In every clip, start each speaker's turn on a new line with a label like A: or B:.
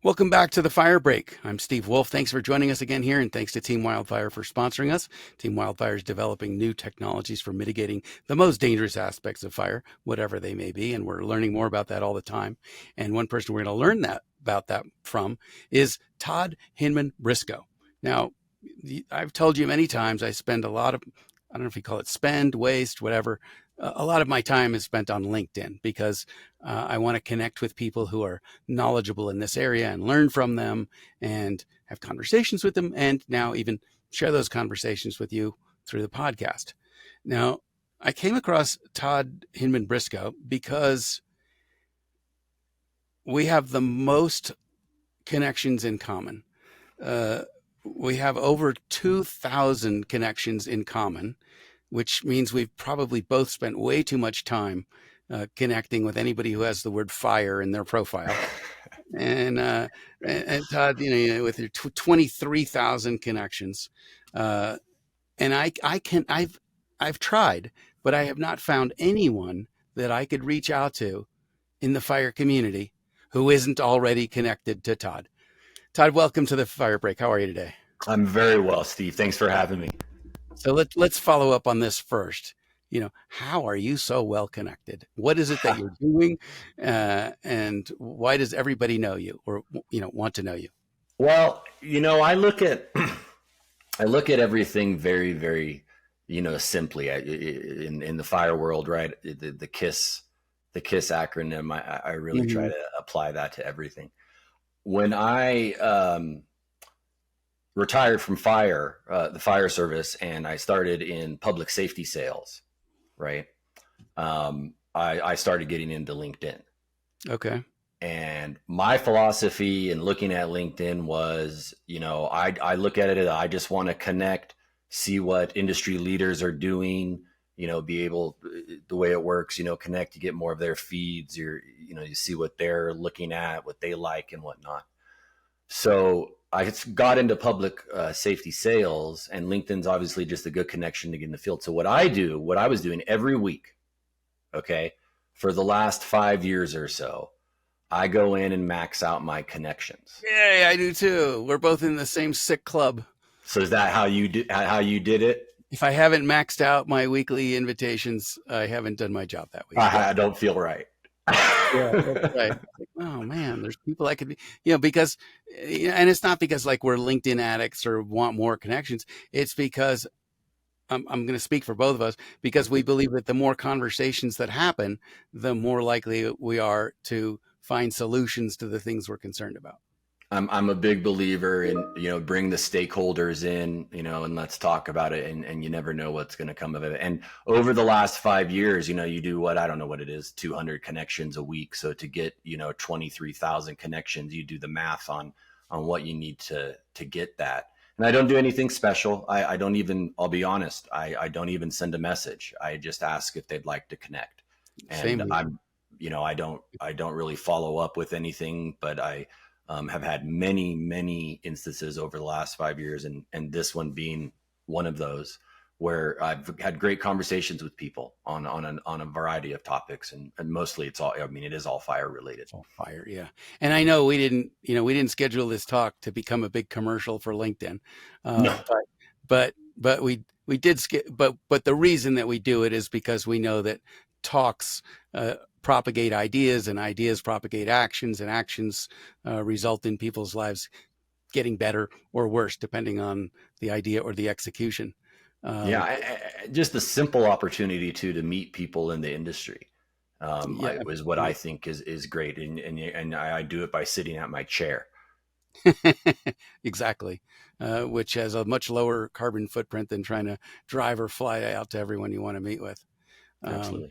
A: Welcome back to the Fire Break. I'm Steve Wolf. Thanks for joining us again here, and thanks to Team Wildfire for sponsoring us. Team Wildfire is developing new technologies for mitigating the most dangerous aspects of fire, whatever they may be, and we're learning more about that all the time. And one person we're going to learn about that from is Todd Hinman-Briscoe. Now, I've told you many times I spend a lot of, I don't know if you call it spend, waste, whatever. A lot of my time is spent on LinkedIn because I want to connect with people who are knowledgeable in this area and learn from them and have conversations with them, and now even share those conversations with you through the podcast. Now, I came across Todd Hinman-Briscoe because we have the most connections in common. We have over 2,000 connections in common, which means we've probably both spent way too much time connecting with anybody who has the word fire in their profile. And Todd, with your 23,000 connections, and I've tried, but I have not found anyone that I could reach out to in the fire community who isn't already connected to Todd. Todd, welcome to the Fire Break. How are you today?
B: I'm very well, Steve. Thanks for having me.
A: So let's follow up on this first. How are you so well connected? What is it that you're doing, and why does everybody know you, or want to know you?
B: Well, I look at everything very, very, simply in the fire world, right? The KISS acronym. I really try to apply that to everything. When I retired from the fire service, and I started in public safety sales, right? I started getting into LinkedIn.
A: Okay.
B: And my philosophy in looking at LinkedIn was, I look at it, I just want to connect, see what industry leaders are doing, be able, the way it works, connect, to get more of their feeds, you see what they're looking at, what they like and whatnot. So I got into public safety sales, and LinkedIn's obviously just a good connection to get in the field. So what I was doing every week, okay, for the last 5 years or so, I go in and max out my connections.
A: Yeah, I do too. We're both in the same sick club.
B: So is that how you did it?
A: If I haven't maxed out my weekly invitations, I haven't done my job that week.
B: I don't feel right.
A: Yeah, that's right. Oh man, there's people I could be, because, and it's not because like we're LinkedIn addicts or want more connections. It's because I'm going to speak for both of us, because we believe that the more conversations that happen, the more likely we are to find solutions to the things we're concerned about.
B: I'm a big believer in, bring the stakeholders in, and let's talk about it. And you never know what's going to come of it. And over the last 5 years, you do I don't know what it is, 200 connections a week. So to get, 23,000 connections, you do the math on what you need to get that. And I don't do anything special. I don't even, I'll be honest, I don't even send a message. I just ask if they'd like to connect. And I don't really follow up with anything, but I have had many, many instances over the last 5 years, and this one being one of those, where I've had great conversations with people on a variety of topics, and mostly it is all fire related.
A: It's all fire, yeah. And I know we didn't schedule this talk to become a big commercial for LinkedIn,
B: No.
A: but we did but the reason that we do it is because we know that talks propagate ideas, and ideas propagate actions, and actions result in people's lives getting better or worse, depending on the idea or the execution.
B: Just the simple opportunity to meet people in the industry is what I think is great. And I do it by sitting at my chair.
A: Exactly. Which has a much lower carbon footprint than trying to drive or fly out to everyone you want to meet with.
B: Absolutely.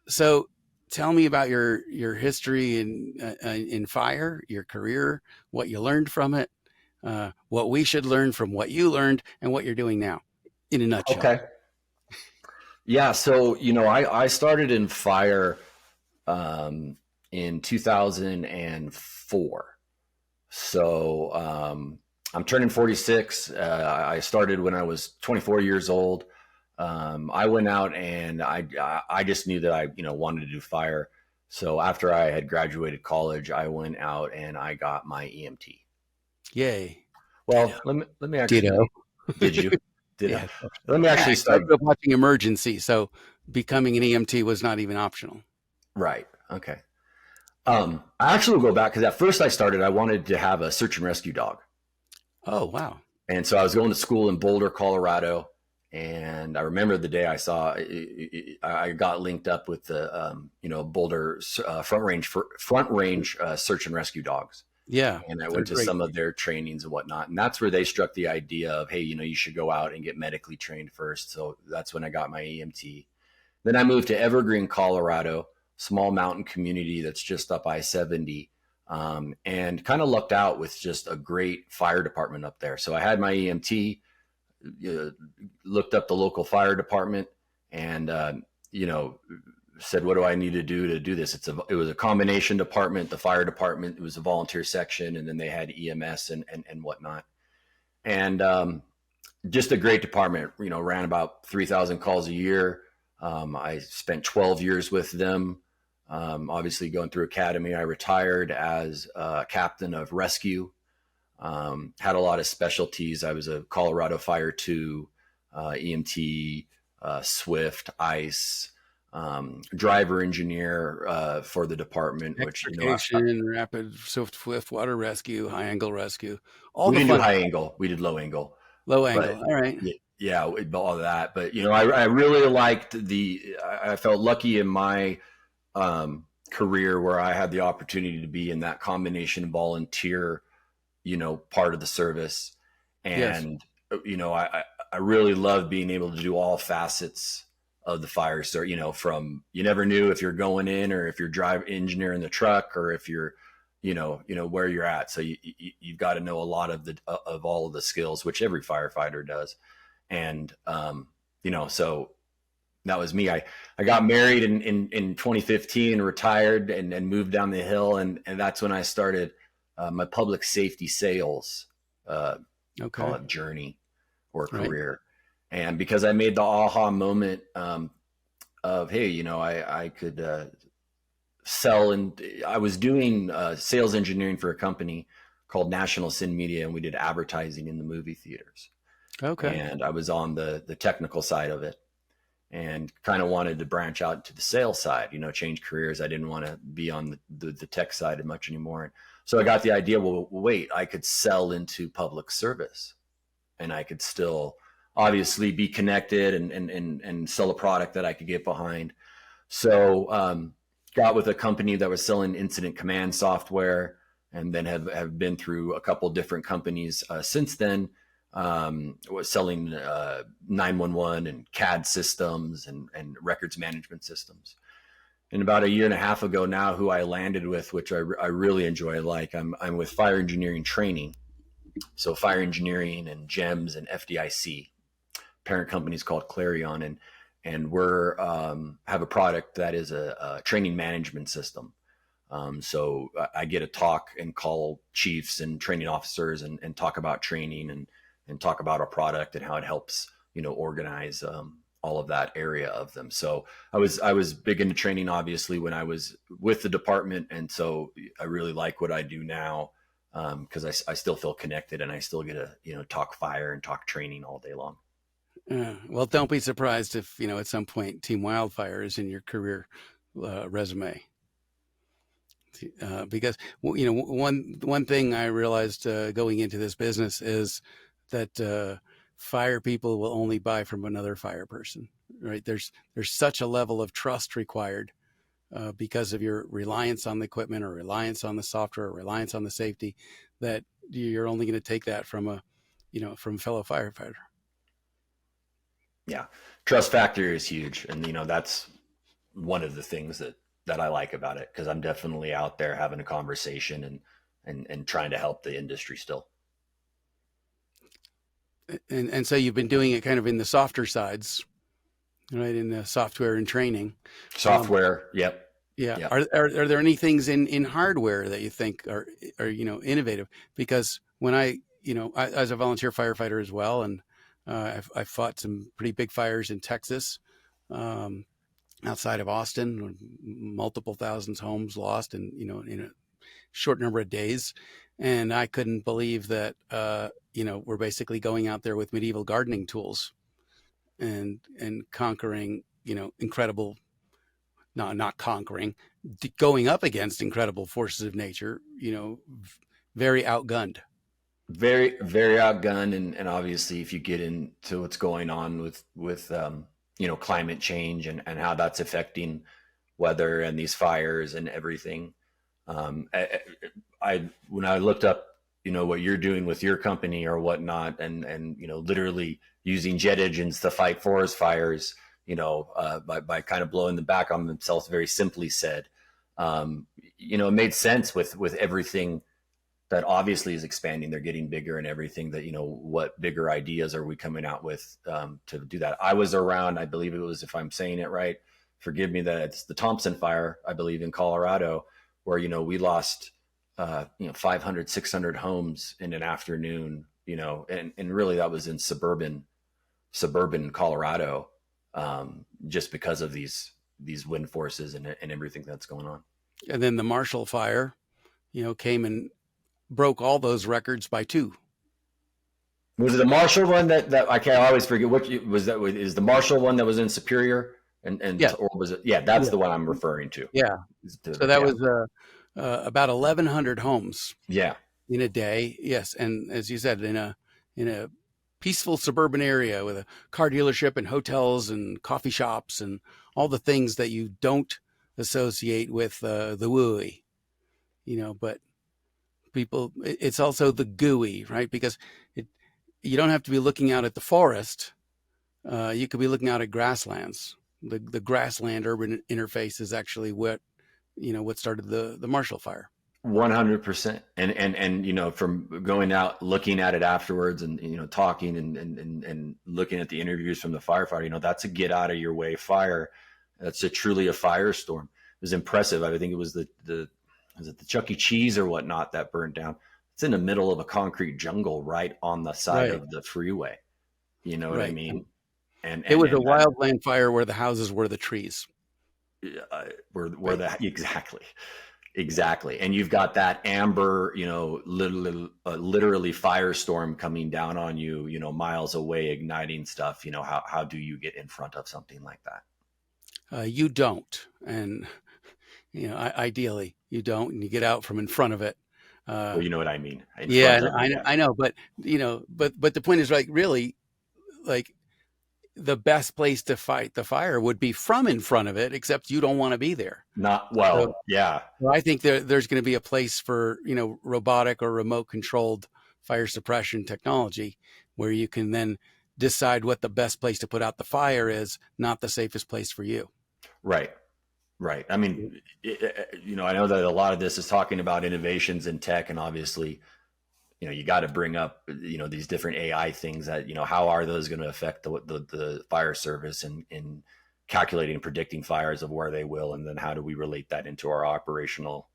A: So tell me about your history in fire, your career, what you learned from it, what we should learn from what you learned, and what you're doing now, in a nutshell.
B: Okay. Yeah. So, I started in fire in 2004. So I'm turning 46. I started when I was 24 years old. I went out and I just knew that I wanted to do fire. So after I had graduated college, I went out and I got my EMT.
A: Yay.
B: Well, let me
A: Ditto.
B: actually. Did you? Did
A: Yeah.
B: let me
A: Yeah.
B: actually
A: I
B: start.
A: grew up watching Emergency, so becoming an EMT was not even optional.
B: Right. Okay. I actually will go back because at first I started. I wanted to have a search and rescue dog,
A: Oh, wow.
B: and so I was going to school in Boulder, Colorado. And I remember the day I saw, I got linked up with the, Boulder front range search and rescue dogs.
A: Yeah.
B: And I
A: They're
B: went to
A: great.
B: some of their trainings and whatnot. And that's where they struck the idea of, hey, you should go out and get medically trained first. So that's when I got my EMT. Then I moved to Evergreen, Colorado, small mountain community that's just up I-70, and kind of lucked out with just a great fire department up there. So I had my EMT, uh, looked up the local fire department, and said, "What do I need to do this?" It was a combination department. The fire department, it was a volunteer section, and then they had EMS and whatnot. And just a great department. Ran about 3,000 calls a year. I spent 12 years with them. Obviously, going through academy, I retired as captain of rescue. Had a lot of specialties. I was a Colorado Fire 2, EMT, Swift, ICE, driver engineer for the department, which,
A: Extrication, rapid, swift water rescue, high angle rescue, all
B: we
A: the
B: didn't do
A: fun
B: high
A: stuff.
B: angle. We did low angle,
A: Low
B: but
A: angle. All right.
B: yeah, all of that. But, I really liked I felt lucky in my career where I had the opportunity to be in that combination volunteer part of the service.
A: Yes.
B: And, I really love being able to do all facets of the fire. So, from, you never knew if you're going in or if you're engineering the truck or if you're, where you're at. So you've got to know a lot of all of the skills, which every firefighter does. And, so that was me. I got married in 2015 and retired and moved down the hill. And that's when I started my public safety sales, call
A: Okay.
B: it journey or
A: Right.
B: career. And because I made the aha moment of, hey, I could sell, and I was doing sales engineering for a company called National Sin Media, and we did advertising in the movie theaters.
A: Okay.
B: And I was on the technical side of it and kind of wanted to branch out to the sales side, change careers. I didn't want to be on the tech side much anymore. So I got the idea, well, wait, I could sell into public service and I could still obviously be connected and sell a product that I could get behind. So got with a company that was selling incident command software, and then have been through a couple different companies since then. Was selling 911 and CAD systems and records management systems. And about a year and a half ago now, who I landed with, which I really enjoy, I'm with fire engineering training. So fire engineering and GEMS and FDIC. Parent company is called Clarion, and we're have a product that is a training management system. So I get to talk and call chiefs and training officers and talk about training and talk about our product and how it helps, organize all of that area of them. So I was big into training, obviously, when I was with the department. And so I really like what I do now because I still feel connected and I still get to, talk fire and talk training all day long.
A: Well, don't be surprised if, at some point Team Wildfire is in your career resume. Because, one thing I realized going into this business is that fire people will only buy from another fire person, right? There's such a level of trust required because of your reliance on the equipment or reliance on the software or reliance on the safety that you're only going to take that from from a fellow firefighter.
B: Yeah. Trust factor is huge. And, that's one of the things that I like about it, because I'm definitely out there having a conversation and trying to help the industry still.
A: And so you've been doing it kind of in the softer sides, right? In the software and training. Um,
B: Software. Yep.
A: yeah.
B: Yep.
A: Are there any things in hardware that you think are innovative? Because when as a volunteer firefighter as well, and I fought some pretty big fires in Texas. Um, outside of Austin, multiple thousands homes lost in a short number of days. And I couldn't believe that, we're basically going out there with medieval gardening tools and conquering, incredible, no, not conquering, going up against incredible forces of nature, very outgunned.
B: Very, very outgunned, and obviously, if you get into what's going on with climate change and how that's affecting weather and these fires and everything, I when I looked up, what you're doing with your company or whatnot, and literally using jet engines to fight forest fires, by kind of blowing them back on themselves, very simply said, it made sense with everything that obviously is expanding. They're getting bigger and everything that, what bigger ideas are we coming out with to do that? I was around, I believe it was, if I'm saying it right, forgive me, that it's the Thompson fire, I believe in Colorado, where, we lost, 500, 600 homes in an afternoon, and really that was in suburban Colorado, just because of these wind forces and everything that's going on.
A: And then the Marshall Fire, came and broke all those records by two.
B: Was it the Marshall one that I can't always forget? What was that? Is the Marshall one that was in Superior? And
A: Yeah,
B: or was it? Yeah, that's
A: yeah,
B: the one I'm referring to.
A: yeah. So that
B: Yeah,
A: was about 1,100 homes
B: yeah,
A: in a day. Yes, and as you said, in a peaceful suburban area with a car dealership and hotels and coffee shops and all the things that you don't associate with the wooey, but people, it's also the gooey, right? Because you don't have to be looking out at the forest. You could be looking out at grasslands. The grassland urban interface is actually what started the Marshall Fire.
B: 100%. And from going out, looking at it afterwards, and talking and looking at the interviews from the firefighter, that's a get out of your way fire. That's truly a firestorm. It was impressive. I think it was the Chuck E. Cheese or whatnot that burned down. It's in the middle of a concrete jungle right on the side
A: Right.
B: of the freeway. You know what I
A: Right.
B: mean? And
A: It was a
B: and that,
A: wildland fire where the houses were the trees.
B: where
A: Right.
B: that exactly. And you've got that amber, literally firestorm coming down on you, miles away, igniting stuff. How do you get in front of something like that?
A: You don't, and ideally you don't, and you get out from in front of it.
B: Well, you know what I mean. In
A: Yeah,
B: front of it, yeah.
A: I know, but but the point is, like, really, like, the best place to fight the fire would be from in front of it, except you don't want to be there.
B: Not
A: So,
B: well, yeah.
A: I think there's going to be a place for, robotic or remote controlled fire suppression technology where you can then decide what the best place to put out the fire is, not the safest place for you.
B: Right. Right. I mean, I know that a lot of this is talking about innovations in tech, and obviously, you got to bring up, these different AI things that, how are those going to affect the fire service and in calculating and predicting fires of where they will, and then how do we relate that into our operational,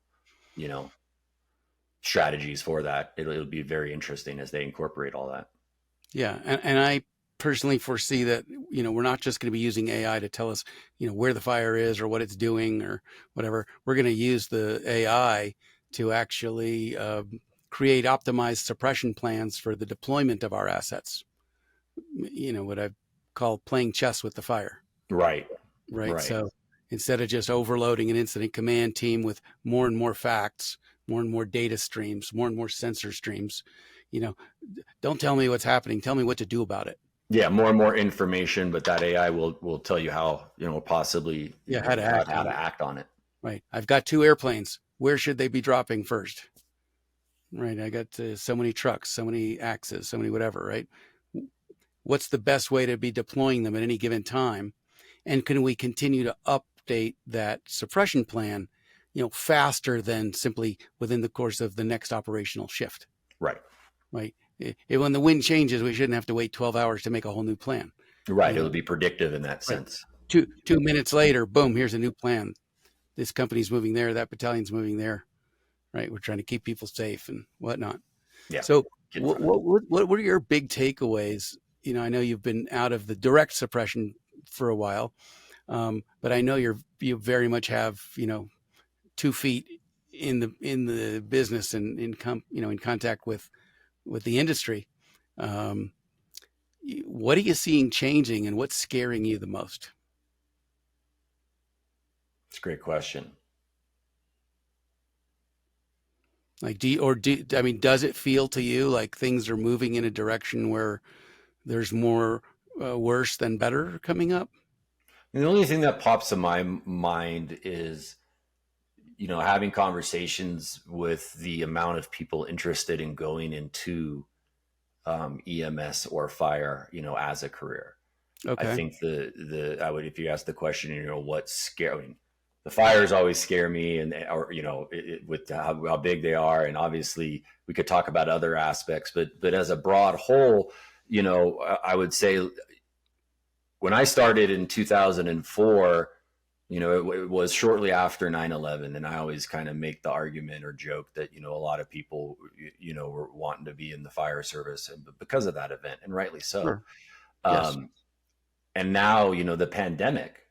B: strategies for that? It'll be very interesting as they incorporate all that.
A: Yeah. And I personally foresee that, we're not just going to be using AI to tell us, where the fire is or what it's doing or whatever. We're going to use the AI to actually create optimized suppression plans for the deployment of our assets. What I call playing chess with the fire.
B: Right.
A: Right.
B: Right.
A: So instead of just overloading an incident command team with more and more facts, more and more data streams, more and more sensor streams, don't tell me what's happening. Tell me what to do about it.
B: Yeah, more and more information, but that AI will tell you how, possibly,
A: Yeah, how to act
B: how
A: on
B: to
A: it.
B: act on it.
A: Right. I've got 2 airplanes. Where should they be dropping first? Right. I got so many trucks, so many axes, so many whatever. Right. What's the best way to be deploying them at any given time? And can we continue to update that suppression plan, faster than simply within the course of the next operational shift?
B: Right.
A: Right. When the wind changes, we shouldn't have to wait 12 hours to make a whole new plan.
B: Right. It'll be predictive in that
A: Right.
B: sense.
A: 2 minutes later, boom, here's a new plan. This company's moving there. That battalion's moving there. Right. We're trying to keep people safe and whatnot.
B: Yeah.
A: So what are your big takeaways? I know you've been out of the direct suppression for a while. But I know you very much have, 2 feet in the business and in contact with the industry. Um, what are you seeing changing, and what's scaring you the most?
B: It's a great question.
A: Like, I mean, does it feel to you like things are moving in a direction where there's more worse than better coming up?
B: And the only thing that pops in my mind is, having conversations with the amount of people interested in going into EMS or fire, as a career. I
A: Okay.
B: think I would, if you ask the question, what's scary, I mean, the fires always scare me, and or with how big they are, and obviously we could talk about other aspects, but as a broad whole, I would say when I started in 2004, it was shortly after 9/11, and I always kind of make the argument or joke that a lot of people were wanting to be in the fire service, and because of that event, and rightly so.
A: Sure. Yes.
B: Um, and now the pandemic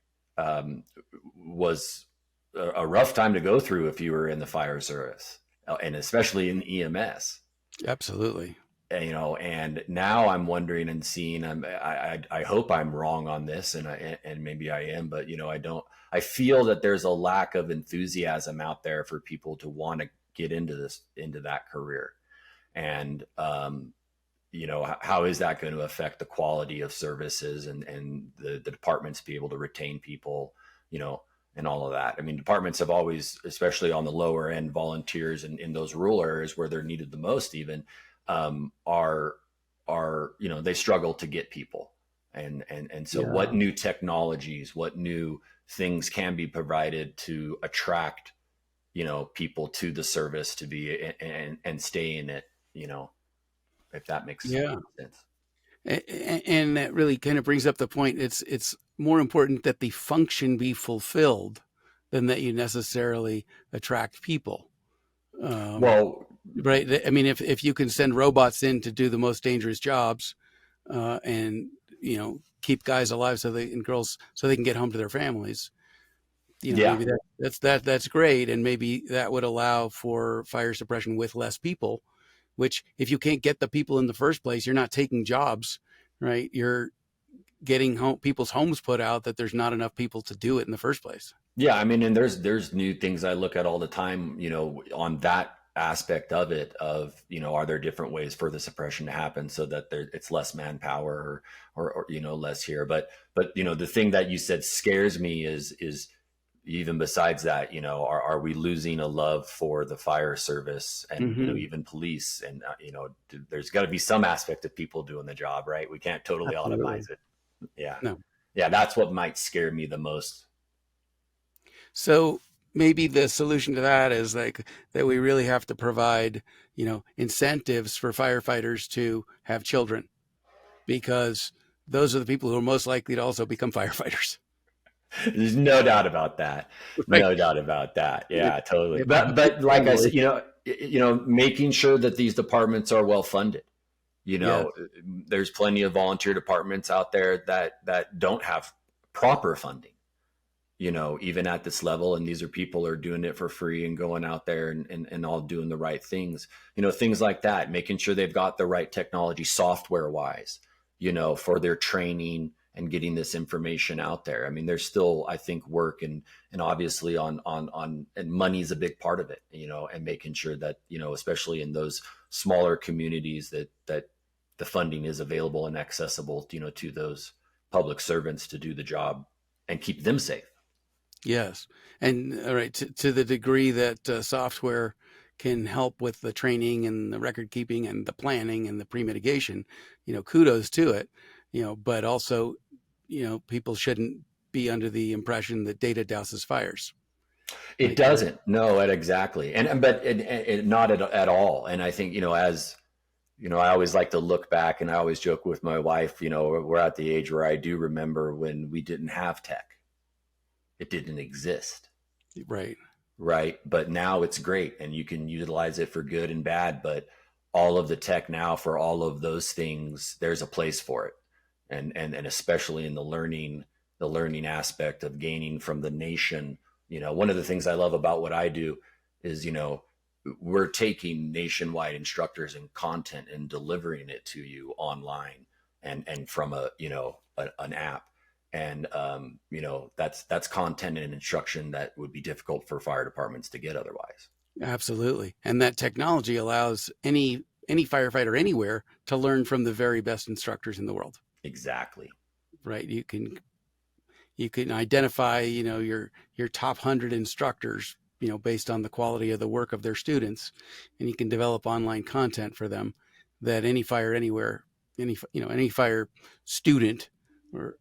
B: was a rough time to go through if you were in the fire service, and especially in EMS.
A: Absolutely.
B: And now I'm wondering and seeing. I hope I'm wrong on this, and maybe I am, but I don't. I feel that there's a lack of enthusiasm out there for people to want to get into that career, and how is that going to affect the quality of services and the departments be able to retain people, and all of that. I mean, departments have always, especially on the lower end, volunteers and in those rural areas where they're needed the most, even are they struggle to get people. And so
A: Yeah.
B: what new technologies, what new things can be provided to attract, people to the service to be and stay in it, if that makes
A: Yeah.
B: sense.
A: And that really kind of brings up the point. It's more important that the function be fulfilled than that you necessarily attract people. Um,
B: Well,
A: right. I mean, if you can send robots in to do the most dangerous jobs, and keep guys alive and girls so they can get home to their families,
B: yeah,
A: maybe that's great, and maybe that would allow for fire suppression with less people. Which, if you can't get the people in the first place, you're not taking jobs, right? You're getting people's homes put out that there's not enough people to do it in the first place.
B: yeah. I mean, and there's new things I look at all the time, on that aspect of it. Of are there different ways for the suppression to happen so that it's less manpower or less here. But the thing that you said scares me is even besides that, are we losing a love for the fire service and
A: Mm-hmm.
B: even police, and there's got to be some aspect of people doing the job, right? We can't totally
A: Absolutely.
B: automate it. Yeah.
A: No.
B: Yeah, that's what might scare me the most.
A: So maybe the solution to that is like that we really have to provide, incentives for firefighters to have children, because those are the people who are most likely to also become firefighters.
B: There's no doubt about that.
A: Right.
B: No doubt about that.
A: If,
B: Yeah, totally.
A: if I have
B: But
A: a big
B: like I said,
A: family.
B: making sure that these departments are well funded. You
A: Yes.
B: know, there's plenty of volunteer departments out there that don't have proper funding. Even at this level, and these are people who are doing it for free and going out there and all doing the right things. Things like that, making sure they've got the right technology software wise, for their training and getting this information out there. I mean, there's still, I think, work and obviously on and money is a big part of it, and making sure that, especially in those smaller communities, that the funding is available and accessible, to those public servants to do the job and keep them safe.
A: Yes. And all right, to the degree that software can help with the training and the record keeping and the planning and the pre-mitigation, kudos to it, but also, people shouldn't be under the impression that data douses fires.
B: It
A: Like there,
B: doesn't. No, exactly. But not at all. And I think, as I always like to look back, and I always joke with my wife, we're at the age where I do remember when we didn't have tech. It didn't exist.
A: right.
B: Right. But now it's great and you can utilize it for good and bad. But all of the tech now for all of those things, there's a place for it. And especially in the learning, the learning aspect of gaining from the nation. One of the things I love about what I do is, we're taking nationwide instructors and content and delivering it to you online and from an app. And, that's content and instruction that would be difficult for fire departments to get otherwise.
A: Absolutely. And that technology allows any firefighter anywhere to learn from the very best instructors in the world.
B: Exactly.
A: Right? You can identify, your top 100 instructors, based on the quality of the work of their students, and you can develop online content for them that any fire anywhere, any fire student or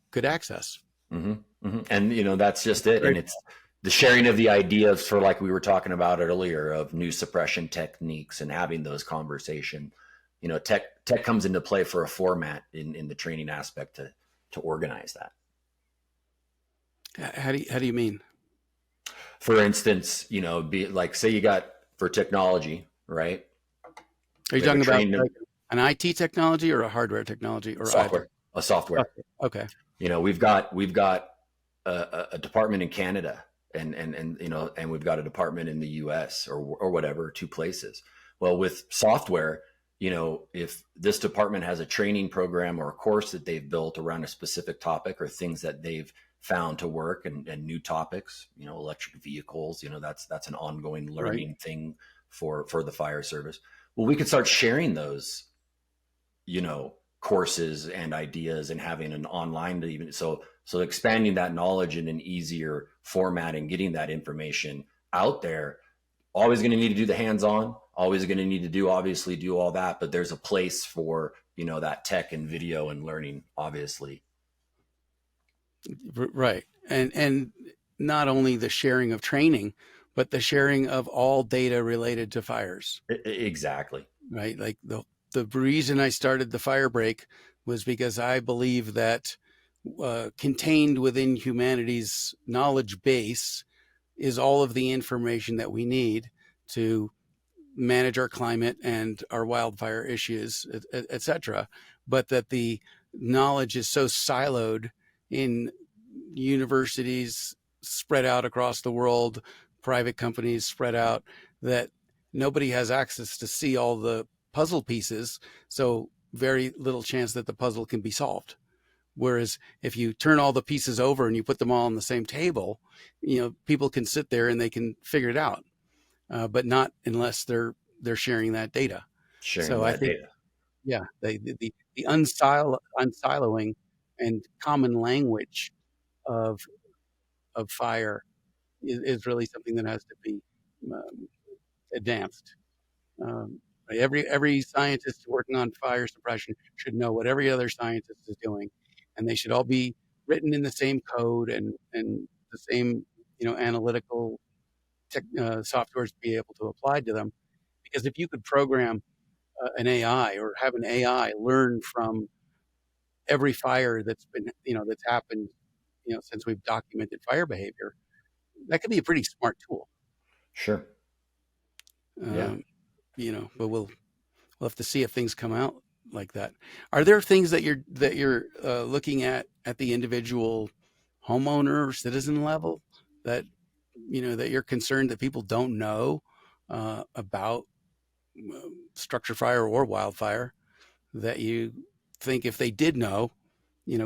A: could access.
B: Mm-hmm. Mm-hmm. And that's just it.
A: Great.
B: And it's the sharing of the ideas for, like we were talking about earlier, of new suppression techniques and having those conversations. Tech comes into play for a format in the training aspect to organize that.
A: How do you mean?
B: For instance, be like, say you got, for technology, right?
A: Are you
B: We have
A: talking
B: a
A: about
B: trained
A: like an IT technology or a hardware technology or either?
B: software, a software.
A: Okay.
B: We've got a department in Canada, and we've got a department in the US, or whatever, two places. Well, with software, if this department has a training program or a course that they've built around a specific topic, or things that they've found to work, and new topics, electric vehicles, that's an ongoing learning thing for the fire service. Well, we could start sharing those, courses and ideas, and having an online to even so expanding that knowledge in an easier format and getting that information out there. Always going to need to do the hands-on, always going to need to do all that, but there's a place for, that tech and video and learning, obviously.
A: Right. And not only the sharing of training, but the sharing of all data related to fires.
B: Exactly.
A: Right. Like the reason I started the fire break was because I believe that contained within humanity's knowledge base is all of the information that we need to manage our climate and our wildfire issues, et cetera. But that the knowledge is so siloed in universities spread out across the world, private companies spread out, that nobody has access to see all the puzzle pieces. So very little chance that the puzzle can be solved. Whereas if you turn all the pieces over and you put them all on the same table, people can sit there and they can figure it out, but not unless they're sharing that data.
B: Sharing
A: So I
B: that
A: think,
B: data.
A: yeah, the unsiloing and common language of fire is really something that has to be um, advanced. Um, every scientist working on fire suppression should know what every other scientist is doing, and they should all be written in the same code and the same analytical softwares to be able to apply to them. Because if you could program an AI or have an AI learn from every fire that's happened since we've documented fire behavior, that could be a pretty smart tool.
B: Sure. Yeah.
A: Um, but we'll have to see if things come out like that. Are there things that you're looking at the individual homeowner or citizen level that that you're concerned that people don't know about structure fire or wildfire, that you think if they did know,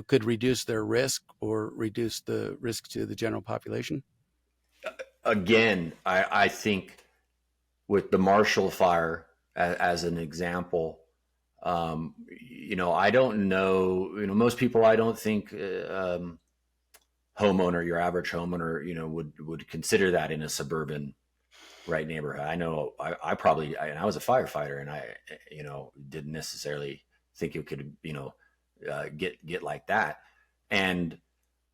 A: could reduce their risk or reduce the risk to the general population?
B: Again, I think with the Marshall Fire as an example, I don't know, most people, I don't think, homeowner, your average homeowner, would consider that in a suburban right neighborhood. I know I probably, I was a firefighter, and I, didn't necessarily think it could, get like that. And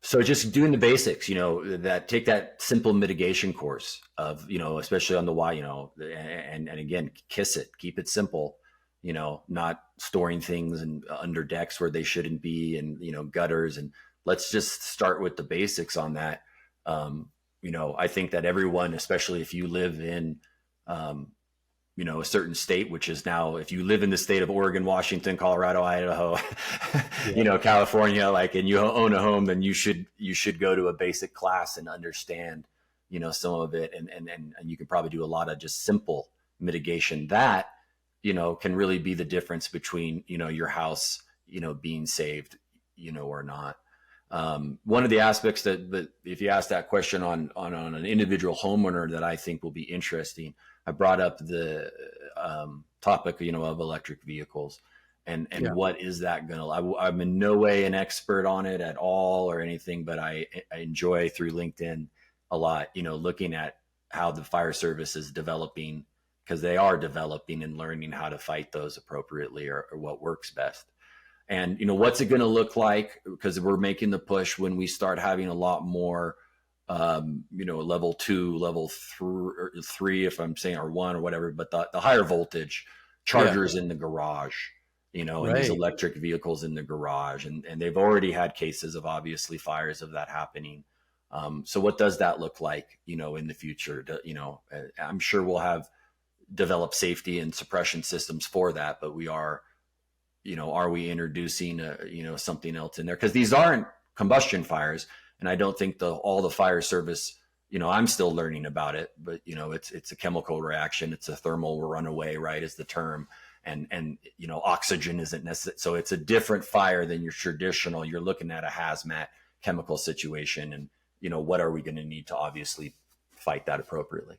B: so just doing the basics, that take that simple mitigation course of, especially on the why, and again, kiss it, keep it simple, not storing things under decks where they shouldn't be, and, gutters. And let's just start with the basics on that. I think that everyone, especially if you live in, a certain state, which is now, if you live in the state of Oregon, Washington, Colorado, Idaho,
A: Yeah.
B: California, like, and you own a home, then you should go to a basic class and understand, some of it. And you can probably do a lot of just simple mitigation that, can really be the difference between, your house, being saved, or not. One of the aspects that if you ask that question on an individual homeowner that I think will be interesting, I brought up the topic, of electric vehicles and
A: Yeah.
B: what is that going to, I'm in no way an expert on it at all or anything, but I enjoy through LinkedIn a lot, looking at how the fire service is developing, because they are developing and learning how to fight those appropriately, or what works best. And, what's it going to look like? Because we're making the push when we start having a lot more, level 2, level 3, if I'm saying, or 1 or whatever, but the higher voltage chargers in the garage, and these
A: Right.
B: electric vehicles in the garage. And they've already had cases of obviously fires of that happening. So what does that look like, in the future? I'm sure we'll have developed safety and suppression systems for that, but are we introducing, something else in there? Because these aren't combustion fires. And I don't think all the fire service, I'm still learning about it, but it's a chemical reaction. It's a thermal runaway, right, is the term. And oxygen isn't necessary. So it's a different fire than your traditional. You're looking at a hazmat chemical situation. And, what are we going to need to obviously fight that appropriately?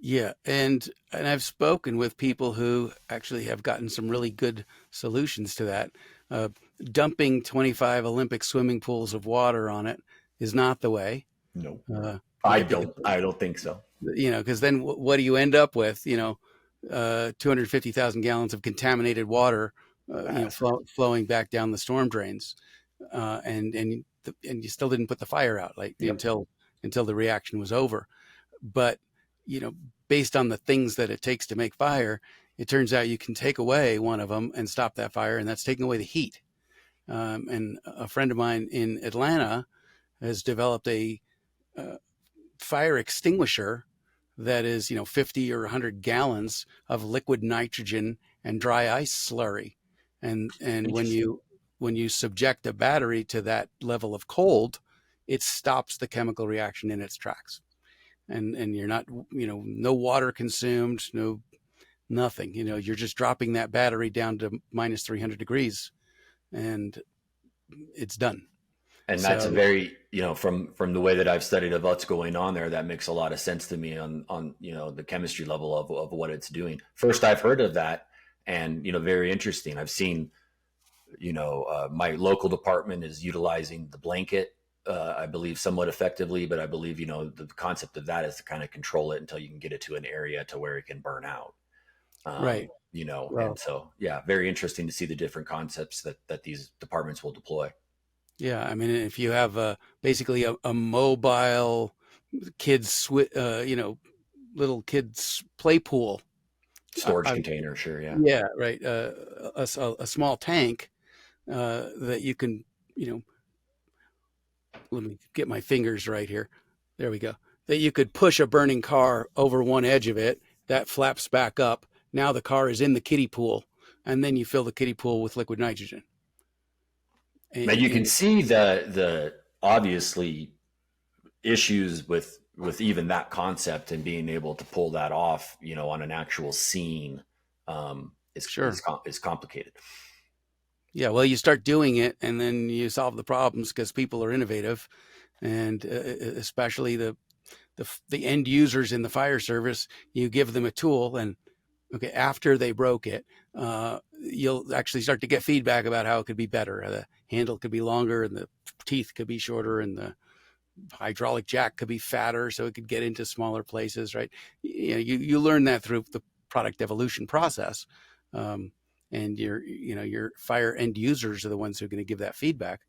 A: Yeah, and I've spoken with people who actually have gotten some really good solutions to that. Uh, Dumping 25 Olympic swimming pools of water on it is not the way.
B: No,
A: Uh,
B: I
A: yeah, because
B: don't think so.
A: because then what do you end up with? 250,000 gallons of contaminated water, flowing back down the storm drains, and you still didn't put the fire out, like
B: Yep.
A: until the reaction was over. But based on the things that it takes to make fire, it turns out you can take away one of them and stop that fire, and that's taking away the heat. And a friend of mine in Atlanta has developed a fire extinguisher that is 50 or 100 gallons of liquid nitrogen and dry ice slurry, and
B: Interesting.
A: when you subject a battery to that level of cold, it stops the chemical reaction in its tracks, and you're not, no water consumed, no nothing, you're just dropping that battery down to minus 300 degrees and it's done.
B: And that's a
A: So
B: very, from the way that I've studied of what's going on there, that makes a lot of sense to me on the chemistry level of what it's doing. First, I've heard of that, and very interesting. I've seen, my local department is utilizing the blanket, I believe, somewhat effectively, but I believe the concept of that is to kind of control it until you can get it to an area to where it can burn out.
A: right.
B: And
A: Well,
B: so, yeah, very interesting to see the different concepts that these departments will deploy.
A: yeah, I mean, if you have basically a mobile little kids play pool.
B: Storage
A: I,
B: container, sure, yeah.
A: yeah, right. A small tank that you can, let me get my fingers right here. There we go. That you could push a burning car over one edge of it, that flaps back up. Now the car is in the kiddie pool, and then you fill the kiddie pool with liquid nitrogen.
B: Now you can
A: And
B: see the obviously issues with even that concept, and being able to pull that off, on an actual scene,
A: sure.
B: is complicated.
A: Yeah, well, you start doing it, and then you solve the problems because people are innovative, and especially the end users in the fire service. You give them a tool, and okay, after they broke it, you'll actually start to get feedback about how it could be better. The handle could be longer, and the teeth could be shorter, and the hydraulic jack could be fatter, so it could get into smaller places. Right? You learn that through the product evolution process. And your fire end users are the ones who are going to give that feedback,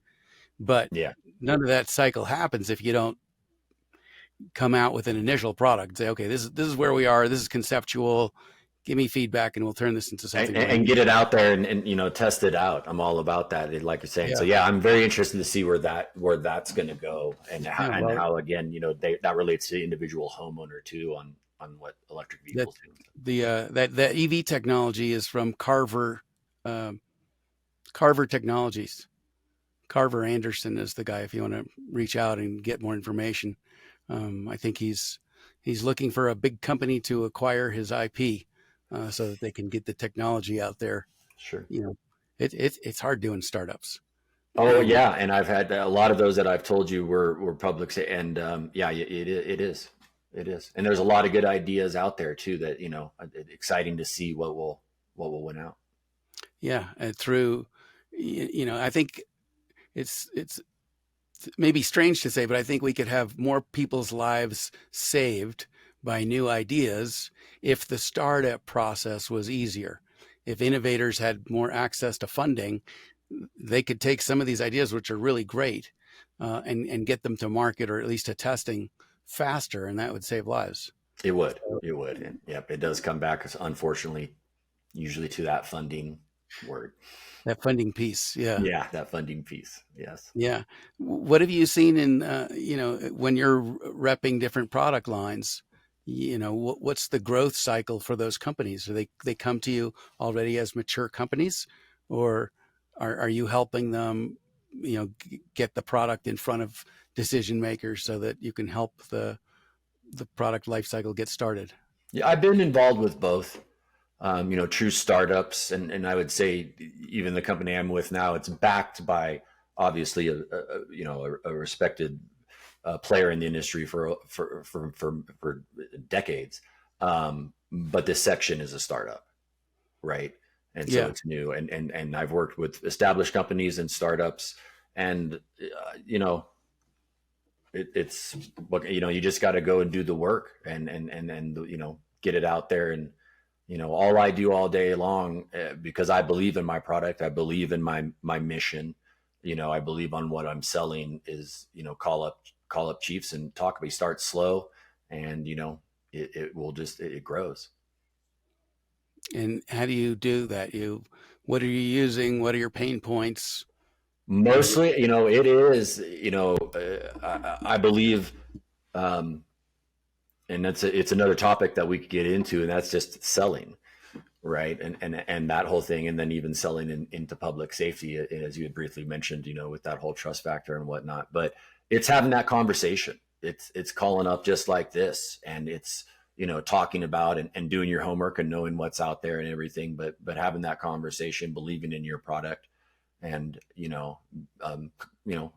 A: but
B: Yeah.
A: none of that cycle happens if you don't come out with an initial product. Say, okay, this is where we are, this is conceptual, give me feedback and we'll turn this into something brand
B: And
A: new.
B: get it out there, and test it out. I'm all about that, like you're saying. So
A: Yeah.
B: yeah, I'm very interested to see where that's going to go, and
A: Yeah, well,
B: how again, that relates to individual homeowner too, on on what electric
A: That
B: vehicles do.
A: that EV technology is from um, Carver Technologies. Carver Anderson is the guy. If you want to reach out and get more information, I think he's looking for a big company to acquire his IP, so that they can get the technology out there.
B: Sure.
A: You know, it's hard doing startups.
B: Oh
A: And
B: yeah, and I've had a lot of those that I've told you were public, and yeah, it is, and there's a lot of good ideas out there too that exciting to see what will win out.
A: yeah, and through, I think it's maybe strange to say, but I think we could have more people's lives saved by new ideas if the startup process was easier. If innovators had more access to funding, they could take some of these ideas, which are really great, and get them to market or at least to testing faster, and that would save lives.
B: It would, and yep, it does come back, unfortunately, usually to that funding word.
A: That funding piece, yeah.
B: Yeah, that funding piece. Yes.
A: Yeah. What have you seen in, when you're repping different product lines, what's the growth cycle for those companies? Do they come to you already as mature companies, or are you helping them, get the product in front of decision makers so that you can help the product life cycle get started?
B: Yeah, I've been involved with both. True startups, and I would say even the company I'm with now, it's backed by obviously a respected player in the industry for decades. But this section is a startup, right? And so
A: Yeah.
B: it's new, and I've worked with established companies and startups, and it's what you just got to go and do the work and get it out there. And all I do all day long, because I believe in my product, I believe in my mission, I believe on what I'm selling is, call up chiefs and talk. We start slow, and it will just, it grows.
A: And how do you do that? What are you using? What are your pain points? What are
B: Mostly, it is, I believe, and it's another topic that we could get into, and that's just selling, right? And that whole thing, and then even selling into public safety, as you had briefly mentioned, with that whole trust factor and whatnot. But it's having that conversation. It's calling up just like this, and it's talking about and doing your homework and knowing what's out there and everything. But having that conversation, believing in your product, and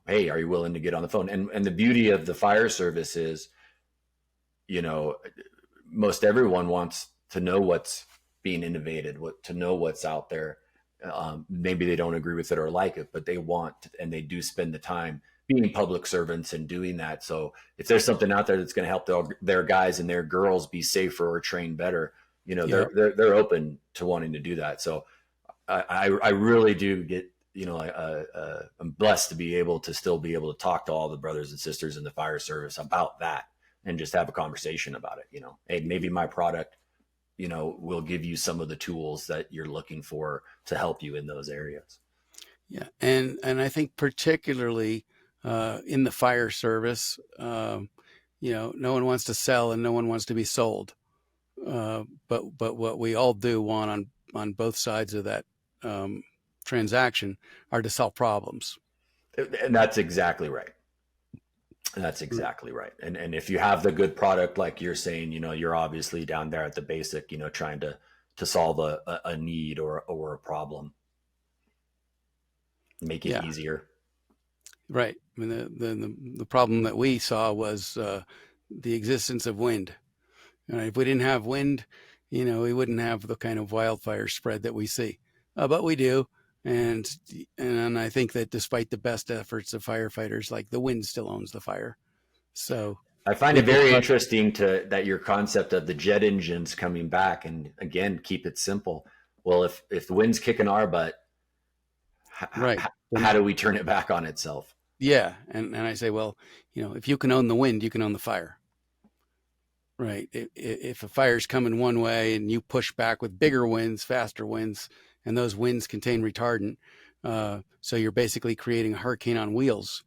B: hey, are you willing to get on the phone? And the beauty of the fire service is, you know, most everyone wants to know what's being innovated, to know what's out there. Maybe they don't agree with it or like it, but they want, and they do spend the time being public servants and doing that. So if there's something out there that's going to help their guys and their girls be safer or train better,
A: Yeah.
B: they're open to wanting to do that. So I really do get, I'm blessed to be able to talk to all the brothers and sisters in the fire service about that and just have a conversation about it. Hey, maybe my product, will give you some of the tools that you're looking for to help you in those areas.
A: Yeah. And I think particularly in the fire service, no one wants to sell and no one wants to be sold. But what we all do want on both sides of that transaction are to solve problems.
B: And that's exactly right. That's exactly right. And if you have the good product, like you're saying, you're obviously down there at the basic, trying to solve a need or a problem, make it
A: Yeah.
B: easier.
A: Right. I mean, the problem that we saw was the existence of wind. If we didn't have wind, we wouldn't have the kind of wildfire spread that we see. But we do. And I think that despite the best efforts of firefighters, like the wind still owns the fire. So
B: I find it
A: people
B: very
A: start,
B: interesting that your concept of the jet engines coming back, and again, keep it simple. Well, if the wind's kicking our butt,
A: right.
B: how do we turn it back on itself?
A: Yeah. And I say, well, if you can own the wind, you can own the fire. Right. If a fire's coming one way and you push back with bigger winds, faster winds, and those winds contain retardant, so you're basically creating a hurricane on wheels.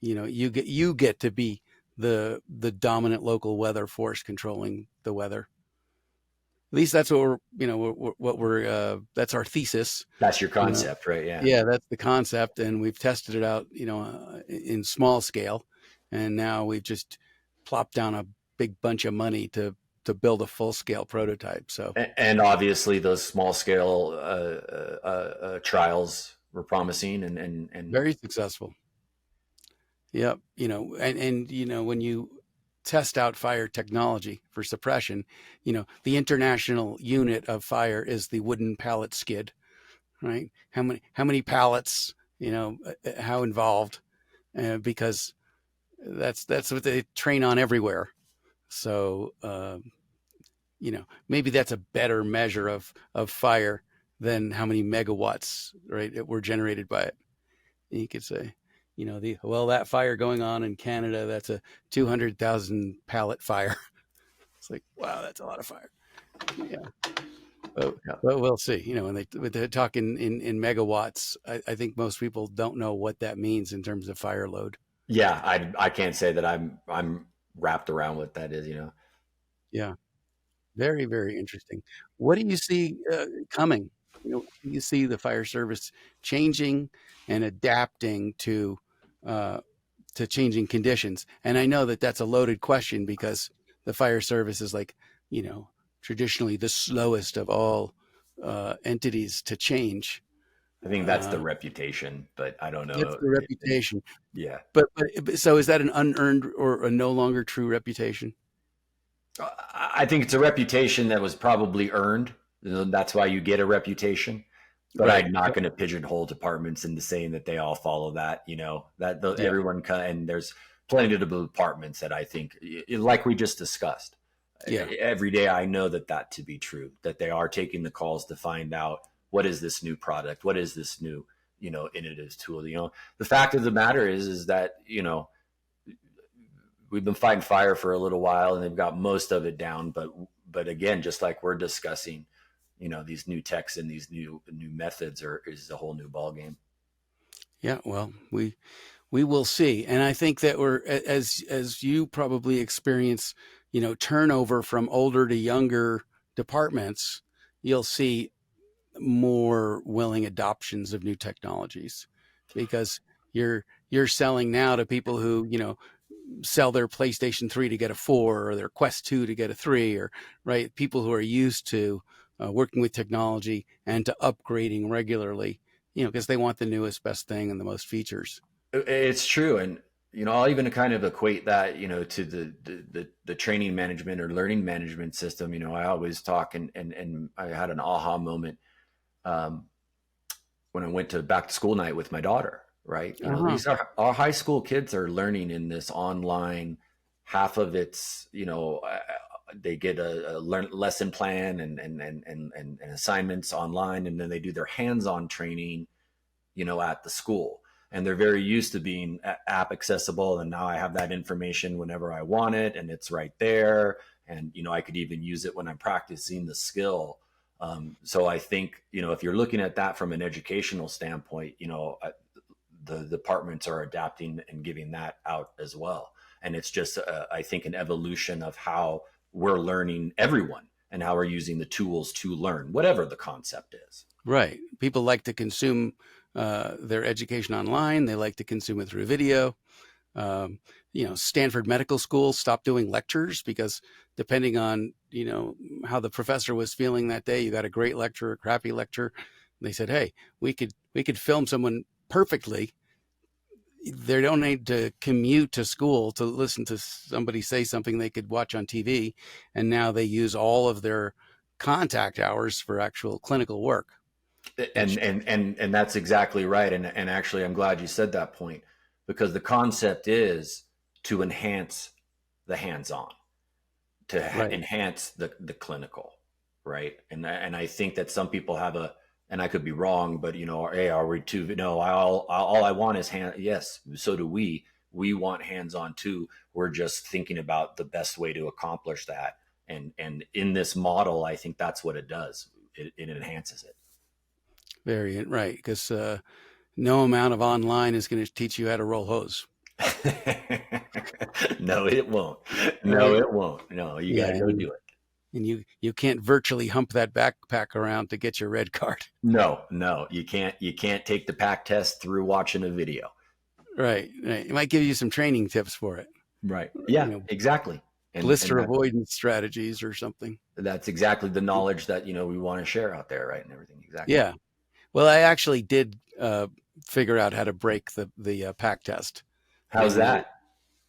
A: You get to be the dominant local weather force controlling the weather. At least that's what we're that's our thesis.
B: That's your
A: You know,
B: concept, right? Yeah.
A: yeah, that's the concept, and we've tested it out, in small scale, and now we've just plopped down a big bunch of money to build a full scale prototype. So
B: And obviously, those small scale trials were promising, and
A: very successful. Yep. When you test out fire technology for suppression, the international unit of fire is the wooden pallet skid, right? How many pallets, how involved, because that's what they train on everywhere. So, maybe that's a better measure of fire than how many megawatts, right, were generated by it. You could say, that fire going on in Canada, that's a 200,000 pallet fire. It's like, wow, that's a lot of fire. Yeah. But,
B: yeah.
A: but we'll see. When they talk in megawatts, I think most people don't know what that means in terms of fire load.
B: Yeah, I can't say that I'm wrapped around what that is.
A: Yeah. Very, very interesting. What do you see coming? Do you see the fire service changing and adapting uh, to changing conditions? And I know that that's a loaded question because the fire service is like, traditionally the slowest of all entities to change.
B: I think that's the
A: Uh,
B: reputation, but I don't
A: it's
B: know.
A: the reputation.
B: Yeah,
A: But so is that an unearned or a no longer true reputation?
B: I think it's a reputation that was probably earned. That's why you get a reputation. But
A: Right.
B: I'm not going to pigeonhole departments into saying that they all follow that.
A: Yeah.
B: Everyone and there's plenty of departments that I think, like we just discussed,
A: Yeah.
B: every day I know that to be true. That they are taking the calls to find out what is this new product, what is this new innovative tool. The fact of the matter is that we've been fighting fire for a little while and they've got most of it down, but again, just like we're discussing, these new techs and these new methods is a whole new ball game.
A: Yeah. Well, we will see. And I think that as you probably experience, turnover from older to younger departments, you'll see more willing adoptions of new technologies because you're selling now to people who, sell their PlayStation 3 to get a 4 or their Quest 2 to get a 3, or right, people who are used to working with technology and to upgrading regularly, because they want the newest best thing and the most features.
B: It's true. And I'll even kind of equate that to the training management or learning management system. I always talk, and I had an aha moment um, when I went to back to school night with my daughter. Right,
A: Uh-huh.
B: these are our high school kids are learning in this online. Half of it's they get a lesson plan and assignments online, and then they do their hands-on training at the school. And they're very used to being app accessible. And now I have that information whenever I want it, and it's right there. And I could even use it when I'm practicing the skill. So I think if you're looking at that from an educational standpoint, the departments are adapting and giving that out as well. And it's just I think an evolution of how we're learning, everyone, and how we're using the tools to learn, whatever the concept is.
A: Right. People like to consume their education online. They like to consume it through video. Stanford Medical School stopped doing lectures because depending on, how the professor was feeling that day, you got a great lecture, a crappy lecture. They said, hey, we could film someone perfectly. They don't need to commute to school to listen to somebody say something they could watch on TV. And now they use all of their contact hours for actual clinical work,
B: and
A: which,
B: and that's exactly right. And actually I'm glad you said that point, because the concept is to enhance the hands-on, to
A: right.
B: enhance the clinical, right? And I think that some people have and I could be wrong, but hey, are we too? No, all I want is hand. Yes, so do we want hands-on too. We're just thinking about the best way to accomplish that. And in this model, I think that's what it does. It enhances it.
A: Right. Because no amount of online is going to teach you how to roll hose.
B: No, it won't. No,
A: Right?
B: it won't. No, you got
A: Yeah,
B: to go do it.
A: and you can't virtually hump that backpack around to get your red card.
B: No, no, you can't. You can't take the pack test through watching a video.
A: Right, right. It might give you some training tips for it.
B: Right.
A: You
B: Yeah,
A: know,
B: exactly. And
A: blister avoidance strategies or something.
B: that's exactly the knowledge that we want to share out there, right? And everything. Exactly.
A: Yeah. Well, I actually did figure out how to break the pack test,
B: How's
A: and
B: that?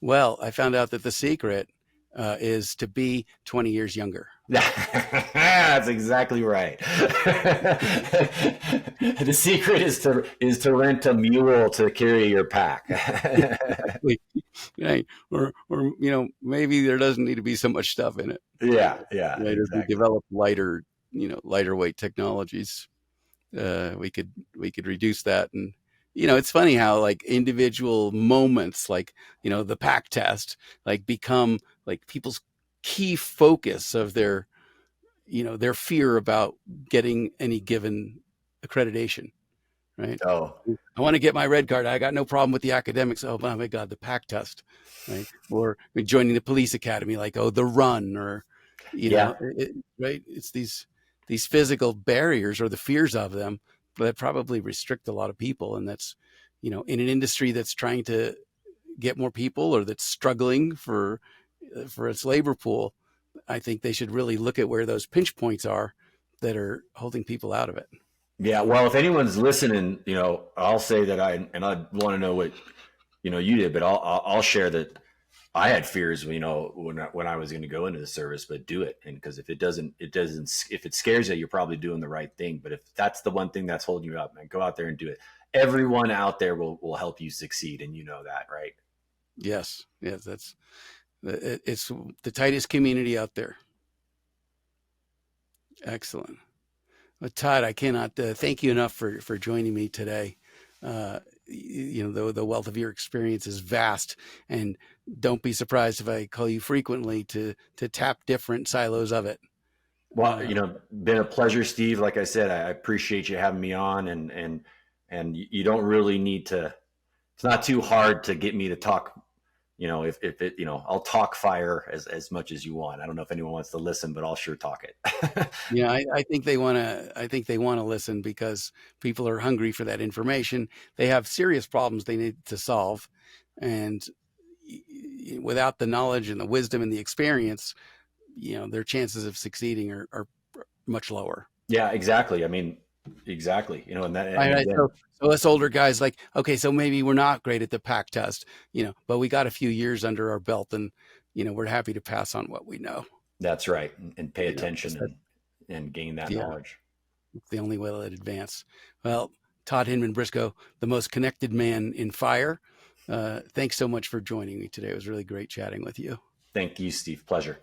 A: well, I found out that the secret is to be 20 years younger.
B: That's exactly right. The secret is to rent a mule to carry your pack.
A: Exactly. Right. Or maybe there doesn't need to be so much stuff in it.
B: Yeah, yeah,
A: Right. As we
B: exactly.
A: develop lighter weight technologies, we could reduce that. And it's funny how like individual moments, like the pack test, like become like people's key focus of their fear about getting any given accreditation, right?
B: Oh,
A: I want to get my red card. I got no problem with the academics. Oh my God, the pack test, right? Or joining the police academy, like, oh, the run, or
B: yeah,
A: right? It's these physical barriers or the fears of them that probably restrict a lot of people. And that's in an industry that's trying to get more people or that's struggling for its labor pool. I think they should really look at where those pinch points are that are holding people out of it.
B: yeah. Well, if anyone's listening, I'll say that I want to know what you did, but I'll share that I had fears, when I was going to go into the service, but do it. And because if it doesn't, if it scares you, you're probably doing the right thing. But if that's the one thing that's holding you up, man, go out there and do it. Everyone out there will help you succeed. And you know that, right?
A: Yes, yes, it's the tightest community out there. Excellent. Well, Todd, I cannot thank you enough for joining me today. The wealth of your experience is vast, and don't be surprised if I call you frequently to tap different silos of it.
B: Well,
A: Uh,
B: been a pleasure, Steve. Like I said, I appreciate you having me on, and you don't really need to. It's not too hard to get me to talk. If it, I'll talk fire as much as you want. I don't know if anyone wants to listen, but I'll sure talk it.
A: I think they want to. I think they want to listen because people are hungry for that information. They have serious problems they need to solve, and without the knowledge and the wisdom and the experience, their chances of succeeding are much lower.
B: Yeah, exactly. I mean, exactly. And
A: Right.
B: again,
A: So us older guys, like, okay, so maybe we're not great at the pack test, but we got a few years under our belt, and we're happy to pass on what we know.
B: that's right. And pay
A: Just
B: attention
A: that,
B: and gain that
A: yeah,
B: knowledge.
A: it's the only way to advance. Well, Todd Hinman-Briscoe, the most connected man in fire. Thanks so much for joining me today. It was really great chatting with you.
B: Thank you, Steve. Pleasure.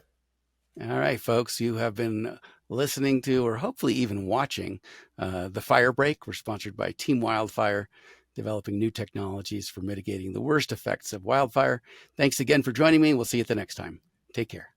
A: All right, folks, you have been listening to, or hopefully even watching, The Fire Break. We're sponsored by Team Wildfire, developing new technologies for mitigating the worst effects of wildfire. Thanks again for joining me. We'll see you at the next time. Take care.